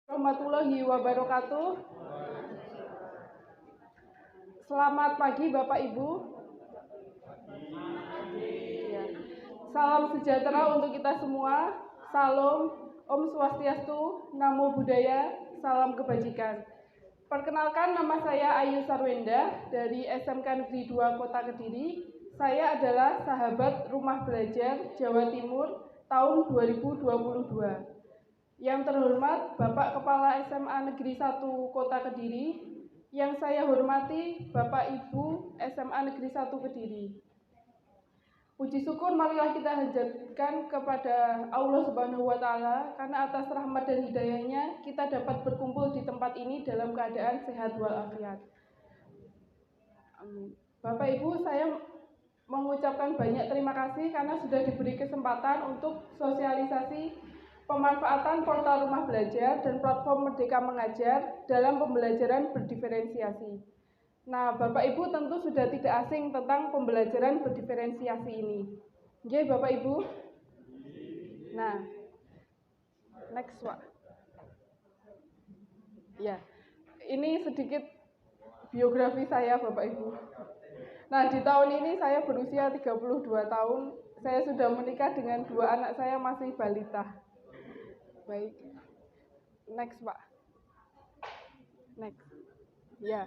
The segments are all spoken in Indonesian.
Warahmatullahi wabarakatuh. Selamat pagi Bapak Ibu. Ya. Salam sejahtera untuk kita semua. Salam, Om Swastiastu, Namo Buddhaya, salam kebajikan. Perkenalkan, nama saya Ayu Sarwenda dari SMK Negeri 2 Kota Kediri. Saya adalah sahabat Rumah Belajar Jawa Timur tahun 2022. Yang terhormat Bapak Kepala SMA Negeri 1 Kota Kediri, yang saya hormati Bapak Ibu SMA Negeri 1 Kediri. Puji syukur marilah kita hajatkan kepada Allah Subhanahu wa Ta'ala, karena atas rahmat dan hidayahnya kita dapat berkumpul di tempat ini dalam keadaan sehat walafiat. Amin. Bapak Ibu, saya mengucapkan banyak terima kasih karena sudah diberi kesempatan untuk sosialisasi pemanfaatan portal Rumah Belajar dan platform Merdeka Mengajar dalam pembelajaran berdiferensiasi. Nah, Bapak Ibu tentu sudah tidak asing tentang pembelajaran berdiferensiasi ini. Oke, Bapak Ibu. Nah, next Pak. Ya, ini sedikit biografi saya Bapak Ibu. Nah, di tahun ini saya berusia 32 tahun. Saya sudah menikah dengan 2 anak saya masih balita. Baik. Next, Pak. Next. Ya.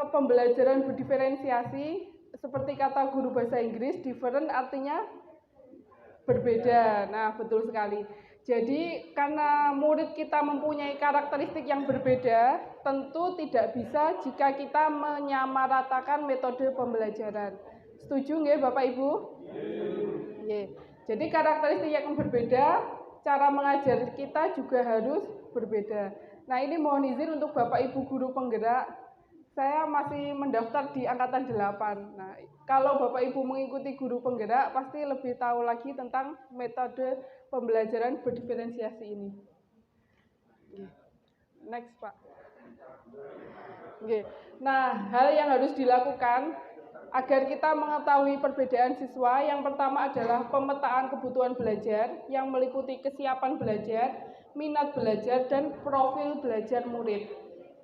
Pembelajaran berdiferensiasi, seperti kata guru bahasa Inggris, different artinya berbeda. Nah, betul sekali. Jadi, karena murid kita mempunyai karakteristik yang berbeda, tentu tidak bisa jika kita menyamaratakan metode pembelajaran. Setuju nggih, Bapak Ibu? Nggih. Jadi, karakteristik yang berbeda, cara mengajar kita juga harus berbeda. Nah, ini mohon izin untuk Bapak Ibu guru penggerak. Saya masih mendaftar di angkatan 8. Nah, kalau Bapak Ibu mengikuti guru penggerak, pasti lebih tahu lagi tentang metode pembelajaran berdiferensiasi ini. Next, Pak. Nah, hal yang harus dilakukan agar kita mengetahui perbedaan siswa, yang pertama adalah pemetaan kebutuhan belajar yang meliputi kesiapan belajar, minat belajar, dan profil belajar murid.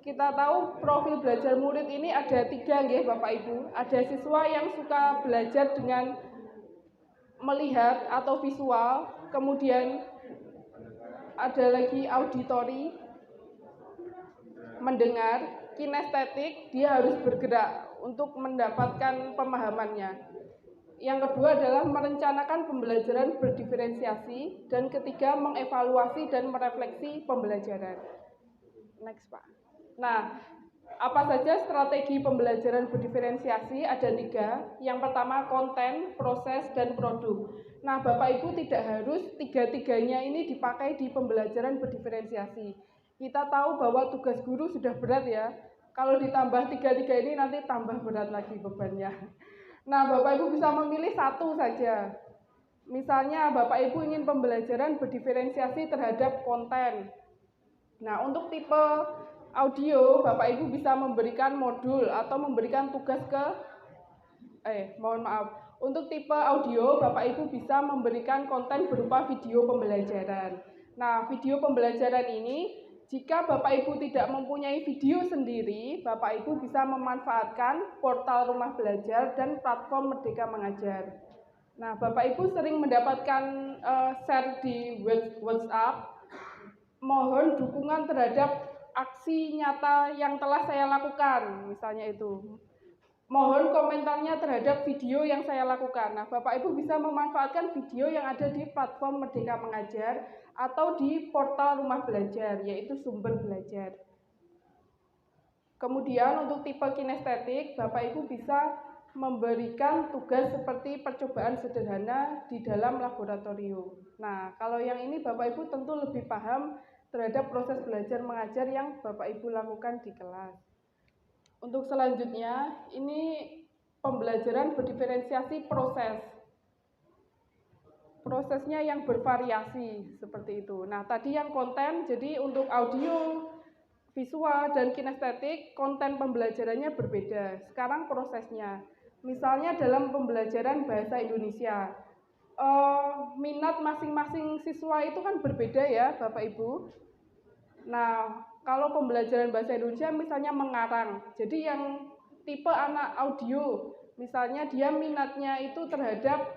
Kita tahu profil belajar murid ini ada 3 nggih Bapak Ibu. Ada siswa yang suka belajar dengan melihat atau visual, kemudian ada lagi auditori, mendengar, kinestetik, dia harus bergerak untuk mendapatkan pemahamannya. Yang kedua adalah merencanakan pembelajaran berdiferensiasi, dan ketiga mengevaluasi dan merefleksi pembelajaran. Next, Pak. Nah, apa saja strategi pembelajaran berdiferensiasi? Ada 3. Yang pertama konten, proses, dan produk. Nah, Bapak Ibu tidak harus 3-3-nya ini dipakai di pembelajaran berdiferensiasi. Kita tahu bahwa tugas guru sudah berat ya. Kalau ditambah 3-3 ini nanti tambah berat lagi bebannya. Nah, Bapak Ibu bisa memilih 1 saja. Misalnya Bapak Ibu ingin pembelajaran berdiferensiasi terhadap konten. Nah, untuk tipe audio, Bapak Ibu bisa memberikan modul atau memberikan tugas ke Untuk tipe audio, Bapak Ibu bisa memberikan konten berupa video pembelajaran. Nah, video pembelajaran ini, jika Bapak Ibu tidak mempunyai video sendiri, Bapak Ibu bisa memanfaatkan portal Rumah Belajar dan platform Merdeka Mengajar. Nah, Bapak Ibu sering mendapatkan share di WhatsApp, mohon dukungan terhadap aksi nyata yang telah saya lakukan, misalnya itu. Mohon komentarnya terhadap video yang saya lakukan. Nah, Bapak Ibu bisa memanfaatkan video yang ada di platform Merdeka Mengajar atau di portal Rumah Belajar, yaitu sumber belajar. Kemudian untuk tipe kinestetik, Bapak Ibu bisa memberikan tugas seperti percobaan sederhana di dalam laboratorium. Nah, kalau yang ini Bapak Ibu tentu lebih paham terhadap proses belajar mengajar yang Bapak Ibu lakukan di kelas. Untuk selanjutnya, ini pembelajaran berdiferensiasi proses. Prosesnya yang bervariasi seperti itu. Nah, tadi yang konten, jadi untuk audio, visual, dan kinestetik, konten pembelajarannya berbeda. Sekarang prosesnya. Misalnya dalam pembelajaran bahasa Indonesia, minat masing-masing siswa itu kan berbeda ya Bapak Ibu. Nah, kalau pembelajaran bahasa Indonesia misalnya mengarang, jadi yang tipe anak audio, misalnya dia minatnya itu terhadap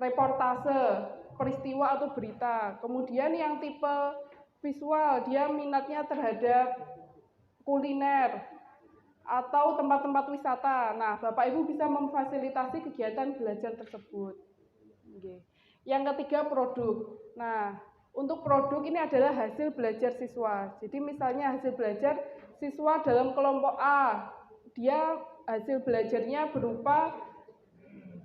reportase, peristiwa atau berita. Kemudian yang tipe visual, dia minatnya terhadap kuliner atau tempat-tempat wisata. Nah, Bapak Ibu bisa memfasilitasi kegiatan belajar tersebut. Yang ketiga, produk. Nah, untuk produk ini adalah hasil belajar siswa. Jadi misalnya hasil belajar siswa dalam kelompok A, dia hasil belajarnya berupa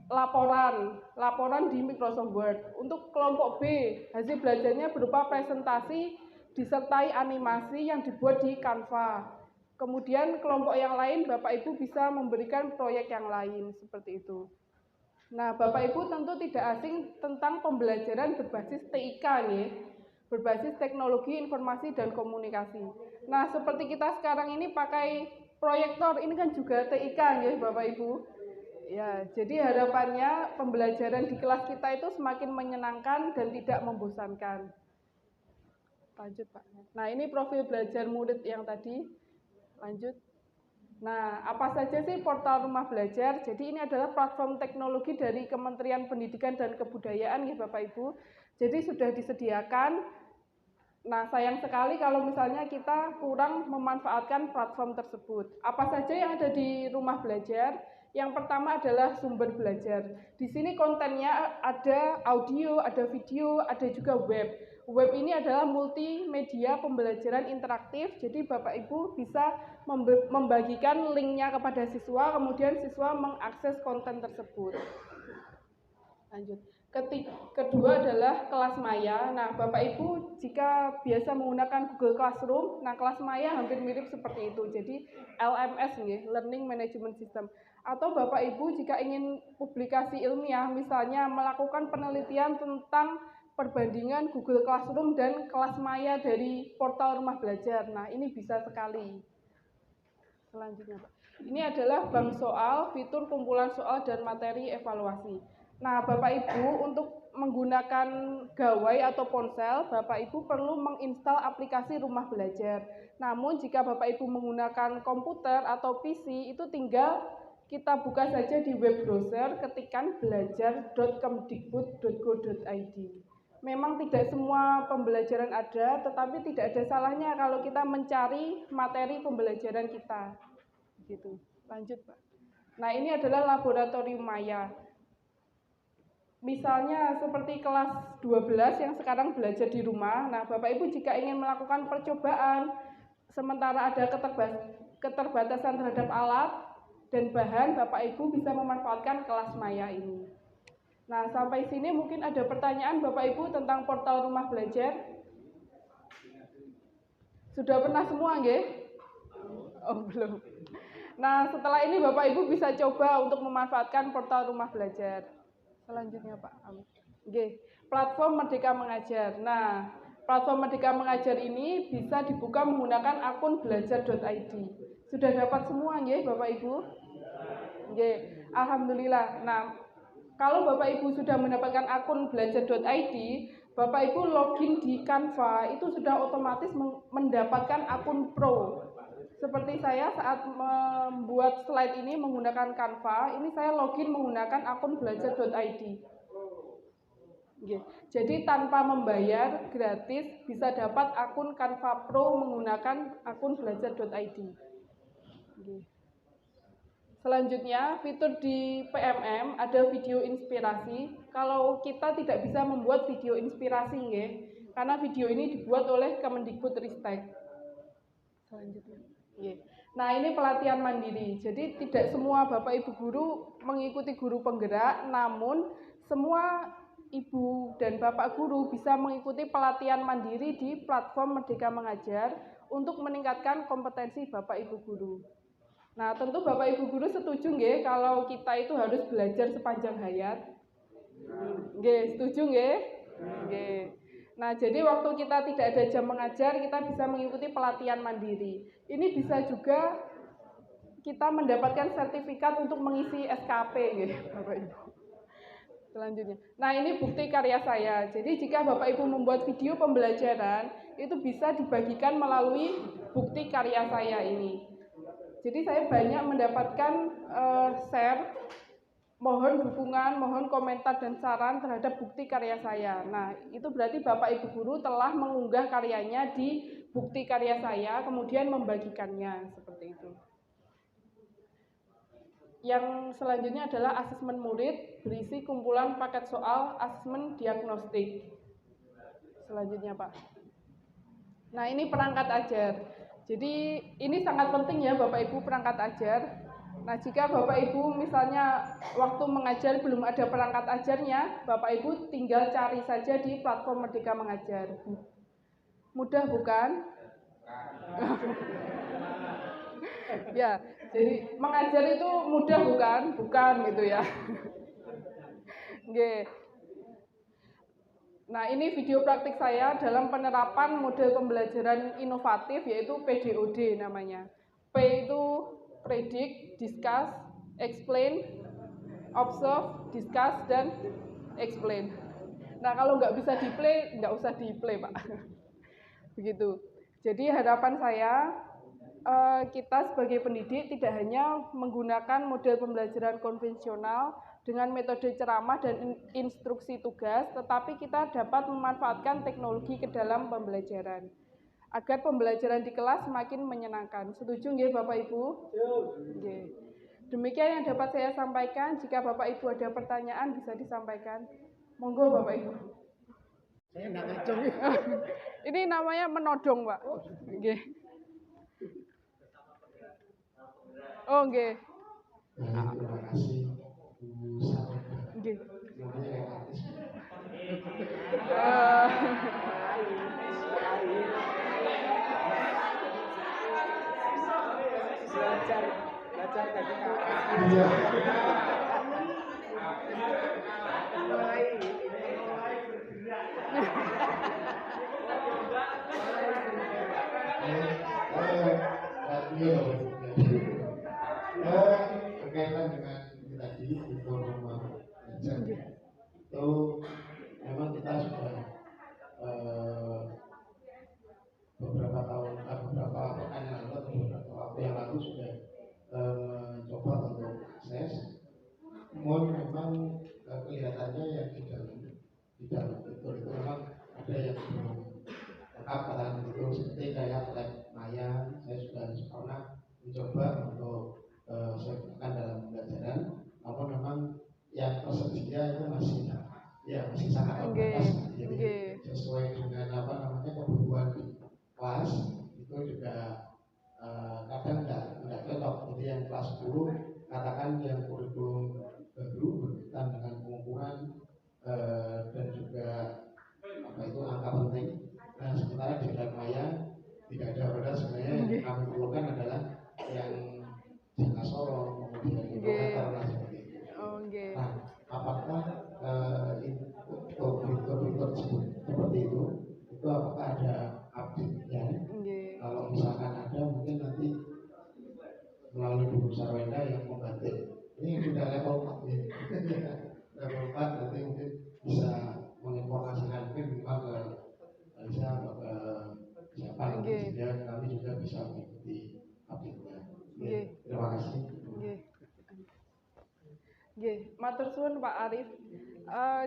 laporan di Microsoft Word. Untuk kelompok B, hasil belajarnya berupa presentasi disertai animasi yang dibuat di Canva. Kemudian kelompok yang lain Bapak Ibu bisa memberikan proyek yang lain seperti itu. Nah, Bapak Ibu tentu tidak asing tentang pembelajaran berbasis TIK nih, berbasis teknologi informasi dan komunikasi. Nah, seperti kita sekarang ini pakai proyektor, ini kan juga TIK nih Bapak Ibu. Ya, jadi harapannya pembelajaran di kelas kita itu semakin menyenangkan dan tidak membosankan. Lanjut, Pak. Nah, ini profil belajar murid yang tadi. Lanjut. Nah, apa saja sih portal rumah belajar? Jadi ini adalah platform teknologi dari Kementerian Pendidikan dan Kebudayaan ya Bapak Ibu. Jadi sudah disediakan. Nah, sayang sekali kalau misalnya kita kurang memanfaatkan platform tersebut. Apa saja yang ada di rumah belajar? Yang pertama adalah sumber belajar. Di sini kontennya ada audio, ada video, ada juga web. Web ini adalah multimedia pembelajaran interaktif, jadi Bapak Ibu bisa membagikan linknya kepada siswa, kemudian siswa mengakses konten tersebut. Lanjut. Kedua adalah kelas maya. Nah, Bapak Ibu jika biasa menggunakan Google Classroom, nah kelas maya hampir mirip seperti itu. Jadi LMS nih, Learning Management System. Atau Bapak Ibu jika ingin publikasi ilmiah, misalnya melakukan penelitian tentang perbandingan Google Classroom dan kelas maya dari portal rumah belajar. Nah, ini bisa sekali. Selanjutnya, Pak. Ini adalah bank soal, fitur kumpulan soal dan materi evaluasi. Nah, Bapak Ibu untuk menggunakan gawai atau ponsel, Bapak Ibu perlu menginstal aplikasi rumah belajar. Namun jika Bapak Ibu menggunakan komputer atau PC, itu tinggal kita buka saja di web browser, ketikkan belajar.kemdikbud.go.id. Memang tidak semua pembelajaran ada, tetapi tidak ada salahnya kalau kita mencari materi pembelajaran kita. Gitu. Lanjut, Pak. Nah, ini adalah laboratorium maya. Misalnya seperti kelas 12 yang sekarang belajar di rumah. Nah, Bapak Ibu jika ingin melakukan percobaan, sementara ada keterbatasan terhadap alat dan bahan, Bapak Ibu bisa memanfaatkan kelas maya ini. Nah, sampai sini mungkin ada pertanyaan Bapak Ibu tentang portal rumah belajar. Sudah pernah semua, nggih? Oh, belum. Nah, setelah ini Bapak Ibu bisa coba untuk memanfaatkan portal rumah belajar. Selanjutnya, Pak. Oke, platform Merdeka Mengajar. Nah, platform Merdeka Mengajar ini bisa dibuka menggunakan akun belajar.id. Sudah dapat semua, nggih, Bapak Ibu? Nggih, alhamdulillah. Nah, kalau Bapak Ibu sudah mendapatkan akun belajar.id, Bapak Ibu login di Canva, itu sudah otomatis mendapatkan akun pro. Seperti saya saat membuat slide ini menggunakan Canva, ini saya login menggunakan akun belajar.id. Jadi tanpa membayar, gratis, bisa dapat akun Canva Pro menggunakan akun belajar.id. Selanjutnya, fitur di PMM ada video inspirasi. Kalau kita tidak bisa membuat video inspirasi, karena video ini dibuat oleh Kemendikbudristek. Selanjutnya. Nah, ini pelatihan mandiri. Jadi tidak semua Bapak Ibu guru mengikuti guru penggerak, namun semua Ibu dan Bapak guru bisa mengikuti pelatihan mandiri di platform Merdeka Mengajar untuk meningkatkan kompetensi Bapak Ibu guru. Nah, tentu Bapak Ibu guru setuju nggih kalau kita itu harus belajar sepanjang hayat? Nggih, setuju nggih? Nggih. Nah, jadi waktu kita tidak ada jam mengajar, kita bisa mengikuti pelatihan mandiri. Ini bisa juga kita mendapatkan sertifikat untuk mengisi SKP, gitu, Bapak Ibu. selanjutnya. Nah, ini bukti karya saya. Jadi jika Bapak Ibu membuat video pembelajaran, itu bisa dibagikan melalui bukti karya saya ini. Jadi saya banyak mendapatkan share, mohon dukungan, mohon komentar dan saran terhadap bukti karya saya. Nah, itu berarti Bapak Ibu guru telah mengunggah karyanya di bukti karya saya, kemudian membagikannya, seperti itu. Yang selanjutnya adalah asesmen murid, berisi kumpulan paket soal asesmen diagnostik. Selanjutnya, Pak. Nah, ini perangkat ajar. Jadi ini sangat penting ya Bapak Ibu, perangkat ajar. Nah, jika Bapak Ibu misalnya waktu mengajar belum ada perangkat ajarnya, Bapak Ibu tinggal cari saja di platform Merdeka Mengajar. Mudah bukan? Ya, jadi mengajar itu mudah bukan? Bukan gitu ya. Oke. Nah, ini video praktik saya dalam penerapan model pembelajaran inovatif yaitu PDOD namanya. P itu predict, discuss, explain, observe, discuss, dan explain. Nah, kalau nggak bisa di-play, nggak usah di-play, Pak. Begitu. Jadi harapan saya, kita sebagai pendidik tidak hanya menggunakan model pembelajaran konvensional dengan metode ceramah dan instruksi tugas, tetapi kita dapat memanfaatkan teknologi ke dalam pembelajaran agar pembelajaran di kelas semakin menyenangkan. Setuju nggih Bapak Ibu? Nggih. Demikian yang dapat saya sampaikan. Jika Bapak Ibu ada pertanyaan bisa disampaikan. Monggo Bapak Ibu. Saya enggak ngacung. Ini namanya menodong, Pak. Nggih. Oh, nggih. Terima kasih Bu Sarah. Nggih. Semuanya yang artis. Belajar tadi berkaitan dengan tadi itu rumah belajar itu memang kita sudah beberapa pekan yang lalu atau beberapa waktu yang lalu sudah mencoba untuk akses. Namun memang kelihatannya yang di dalam fitur itu memang ada yang belum lengkap katakan itu, seperti kayak lab maya. Saya sudah pernah mencoba untuk saya gunakan dalam pembelajaran, namun memang yang tersedia itu masih sangat terbatas. Jadi sesuai dengan kebutuhan di kelas itu juga kadang nggak cocok. Jadi yang kelas 10 katakan yang kurikulum baru berkaitan dengan pengukuran dan juga angka penting. Nah, sementara di dalam maya tidak ada, padahal sebenarnya yang kami perlukan adalah yang jangka sorong, kemudian kilometer dan seperti itu. Nah, apakah untuk fitur-fitur seperti itu apakah ada update-nya? Kalau misalkan ada, mungkin nanti melalui Bu Sarwenda yang membantu. Ini sudah level 4 ya. Level 4 nanti mungkin bisa menginformasikan mungkin ke Aisyah atau ke siapa nanti, sehingga kami juga bisa mengikuti update-nya. Terima kasih. Matur suwun Pak Arif.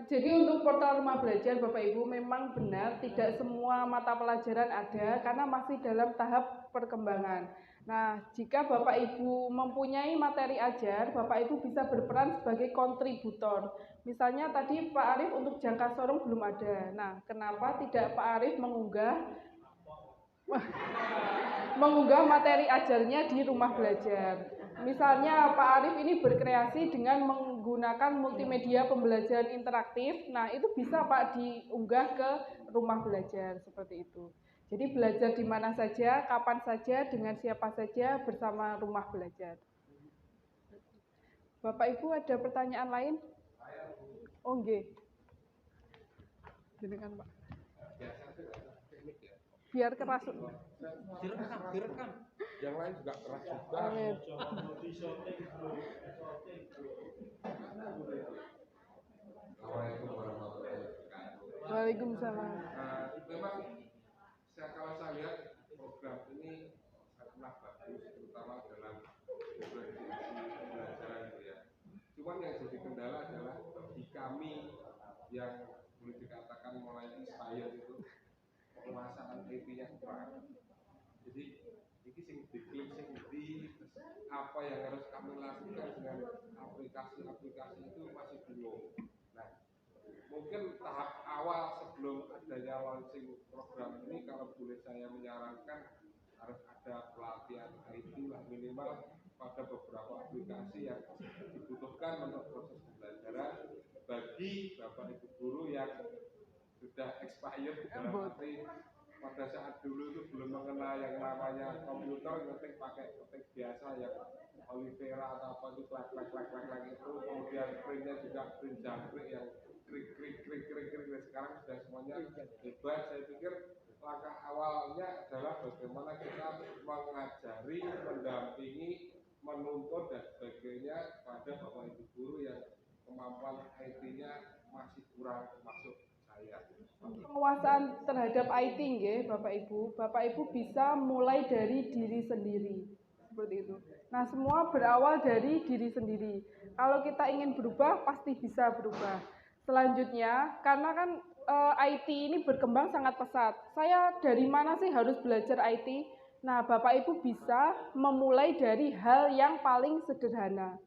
Jadi untuk portal rumah belajar Bapak Ibu memang benar tidak semua mata pelajaran ada karena masih dalam tahap perkembangan. Nah, jika Bapak Ibu mempunyai materi ajar, Bapak Ibu bisa berperan sebagai kontributor. Misalnya tadi Pak Arif untuk jangka sorong belum ada. Nah, kenapa tidak Pak Arif mengunggah materi ajarnya di rumah belajar? Misalnya Pak Arif ini berkreasi dengan menggunakan multimedia pembelajaran interaktif. Nah, itu bisa Pak diunggah ke rumah belajar seperti itu. Jadi belajar di mana saja, kapan saja, dengan siapa saja bersama rumah belajar. Bapak Ibu ada pertanyaan lain? Oh, nggih. Silakan Pak. Biar keras. Direkam. Yang lain juga keras juga. Amin. Assalamualaikum warahmatullahi wabarakatuh. Waalaikumsalam. Memang kalau saya lihat program ini sangatlah bagus, terutama dalam diversifikasi pembelajaran gitu ya. Cuman yang jadi kendala adalah bagi kami yang boleh dikatakan mulai expired itu penguasaan IP-nya kurang. Jadi ini sing diklik sing di apa yang harus kami lakukan dengan aplikasi-aplikasi itu masih bingung. Nah, mungkin tahap awal sebelum adanya launching program ini, kalau boleh saya menyarankan harus ada pelatihan IT lah minimal pada beberapa aplikasi yang dibutuhkan untuk proses pembelajaran bagi bapak ibu guru yang sudah expired dalam arti pada saat dulu itu belum mengenal yang namanya komputer, ngetik pakai ketik biasa yang Olivera atau apa itu klak itu, kemudian printnya juga print jangkrik yang krik. Sekarang sudah semuanya hebat. Saya pikir langkah awalnya adalah bagaimana kita mengajari, mendampingi, menuntut dan sebagainya pada bapak ibu guru yang kemampuan IT-nya masih kurang masuk saya. Penguasaan terhadap IT nggih, Bapak Ibu bisa mulai dari diri sendiri. Seperti itu. Nah, semua berawal dari diri sendiri. Kalau kita ingin berubah, pasti bisa berubah. Selanjutnya, karena kan IT ini berkembang sangat pesat. Saya dari mana sih harus belajar IT? Nah, Bapak Ibu bisa memulai dari hal yang paling sederhana.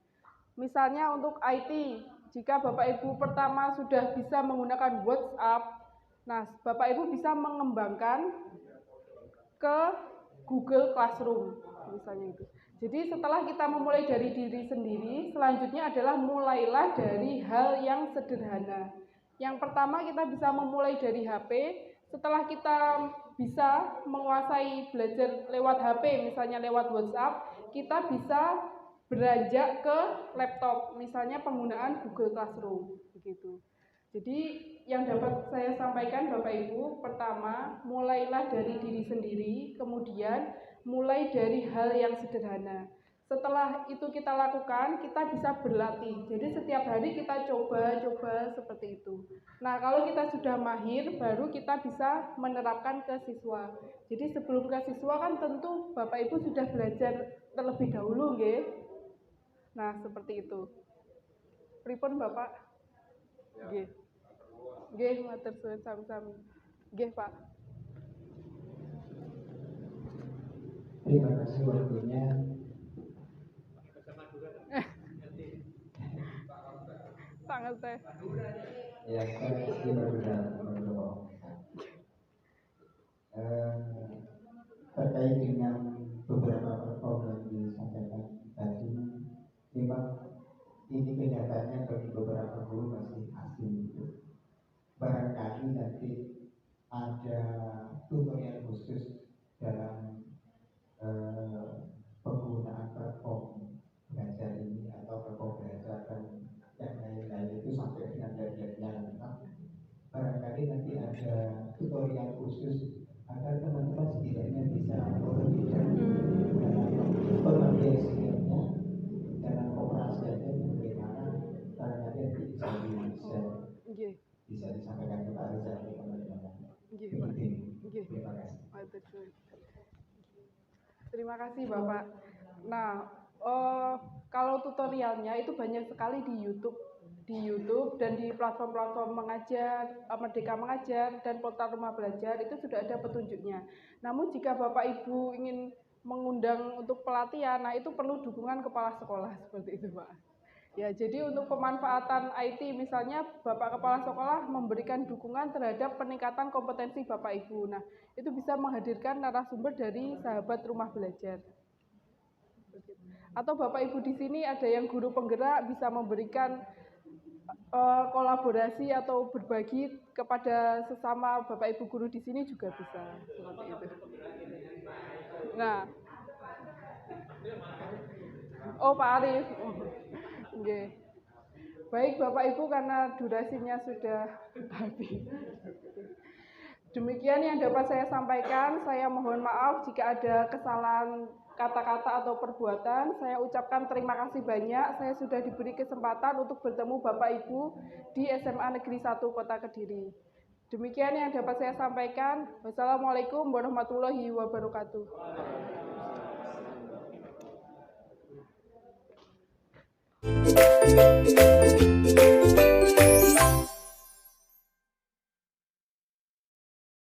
Misalnya untuk IT, jika Bapak Ibu pertama sudah bisa menggunakan WhatsApp, nah Bapak Ibu bisa mengembangkan ke Google Classroom, misalnya itu. Jadi setelah kita memulai dari diri sendiri, selanjutnya adalah mulailah dari hal yang sederhana. Yang pertama kita bisa memulai dari HP, setelah kita bisa menguasai belajar lewat HP, misalnya lewat WhatsApp, kita bisa beranjak ke laptop, misalnya penggunaan Google Classroom, begitu. Jadi yang dapat saya sampaikan Bapak Ibu, pertama mulailah dari diri sendiri, kemudian mulai dari hal yang sederhana. Setelah itu kita lakukan, kita bisa berlatih. Jadi setiap hari kita coba seperti itu. Nah, kalau kita sudah mahir, baru kita bisa menerapkan ke siswa. Jadi sebelum ke siswa kan tentu Bapak Ibu sudah belajar terlebih dahulu, nggih. Nah, seperti itu. Pripun Bapak? Nggih. Nggih, matur suwun sami-sami. Nggih, Pak. Terima kasih waktunya. Sangat teh. Ya, saya mesti berbeda terkait dengan beberapa perform yang disampaikan tadi. Memang ini kenyataannya bagi beberapa guru masih asing gitu. Barangkali nanti ada tutorial khusus dalam penggunaan platform belajar ini atau platform belajar dan yang lain-lain itu sampai dengan belajarnya lengkap. Barangkali nanti ada tutorial khusus agar teman-teman setidaknya bisa berbeda dalam pengaplikasiannya, dalam operasiannya bagaimana. Barangkali nanti bisa disampaikan kepada saya teman-teman. Terima kasih. Terima kasih Bapak. Nah, kalau tutorialnya itu banyak sekali di YouTube dan di platform-platform mengajar, Merdeka Mengajar dan Portal Rumah Belajar itu sudah ada petunjuknya. Namun jika Bapak Ibu ingin mengundang untuk pelatihan, nah itu perlu dukungan kepala sekolah seperti itu, Pak. Ya, jadi untuk pemanfaatan IT misalnya Bapak Kepala Sekolah memberikan dukungan terhadap peningkatan kompetensi Bapak Ibu. Nah, itu bisa menghadirkan narasumber dari sahabat rumah belajar. Atau Bapak Ibu di sini ada yang guru penggerak bisa memberikan kolaborasi atau berbagi kepada sesama Bapak Ibu guru di sini juga bisa seperti itu. Nah, Pak Arif. Okay. Baik Bapak Ibu, karena durasinya sudah habis. Demikian yang dapat saya sampaikan. Saya mohon maaf jika ada kesalahan kata-kata atau perbuatan. Saya ucapkan terima kasih banyak. Saya sudah diberi kesempatan untuk bertemu Bapak Ibu di SMA Negeri 1 Kota Kediri. Demikian yang dapat saya sampaikan. Wassalamualaikum warahmatullahi wabarakatuh.